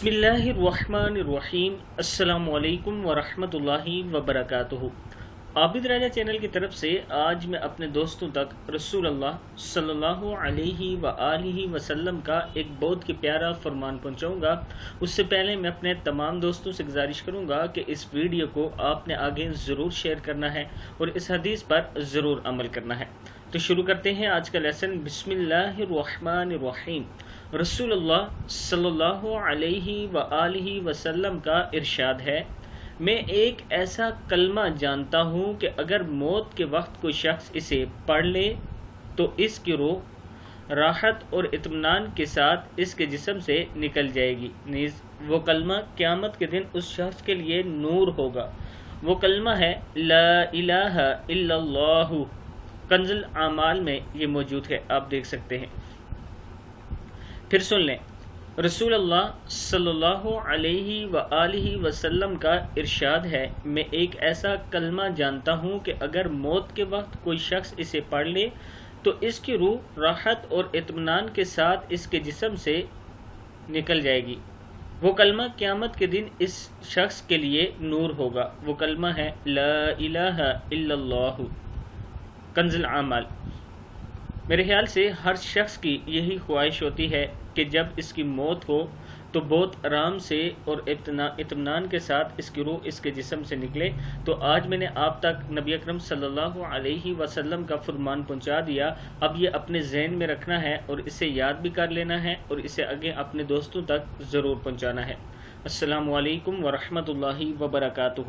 بسم اللہ الرحمن الرحیم۔ السلام علیکم ورحمۃ اللہ وبرکاتہ۔ عابد راجہ چینل کی طرف سے آج میں اپنے دوستوں تک رسول اللہ صلی اللہ علیہ وآلہ وسلم کا ایک بہت ہی پیارا فرمان پہنچاؤں گا۔ اس سے پہلے میں اپنے تمام دوستوں سے گزارش کروں گا کہ اس ویڈیو کو آپ نے آگے ضرور شیئر کرنا ہے اور اس حدیث پر ضرور عمل کرنا ہے۔ تو شروع کرتے ہیں آج کا لیسن۔ بسم اللہ الرحمن الرحیم۔ رسول اللہ صلی اللہ علیہ وآلہ وسلم کا ارشاد ہے، میں ایک ایسا کلمہ جانتا ہوں کہ اگر موت کے وقت کوئی شخص اسے پڑھ لے تو اس کی روح راحت اور اطمینان کے ساتھ اس کے جسم سے نکل جائے گی، نیز وہ کلمہ قیامت کے دن اس شخص کے لیے نور ہوگا۔ وہ کلمہ ہے لا الہ الا اللہ۔ کنز الاعمال میں یہ موجود ہے، آپ دیکھ سکتے ہیں۔ پھر سن لیں، رسول اللہ صلی اللہ علیہ وآلہ وسلم کا ارشاد ہے، میں ایک ایسا کلمہ جانتا ہوں کہ اگر موت کے وقت کوئی شخص اسے پڑھ لے تو اس کی روح راحت اور اطمینان کے ساتھ اس کے جسم سے نکل جائے گی۔ وہ کلمہ قیامت کے دن اس شخص کے لیے نور ہوگا۔ وہ کلمہ ہے لا الہ الا اللہ۔ کنز الاعمال۔ میرے خیال سے ہر شخص کی یہی خواہش ہوتی ہے کہ جب اس کی موت ہو تو بہت آرام سے اور اطمینان کے ساتھ اس کی روح اس کے جسم سے نکلے۔ تو آج میں نے آپ تک نبی اکرم صلی اللہ علیہ وسلم کا فرمان پہنچا دیا۔ اب یہ اپنے ذہن میں رکھنا ہے اور اسے یاد بھی کر لینا ہے اور اسے آگے اپنے دوستوں تک ضرور پہنچانا ہے۔ السلام علیکم ورحمۃ اللہ وبرکاتہ۔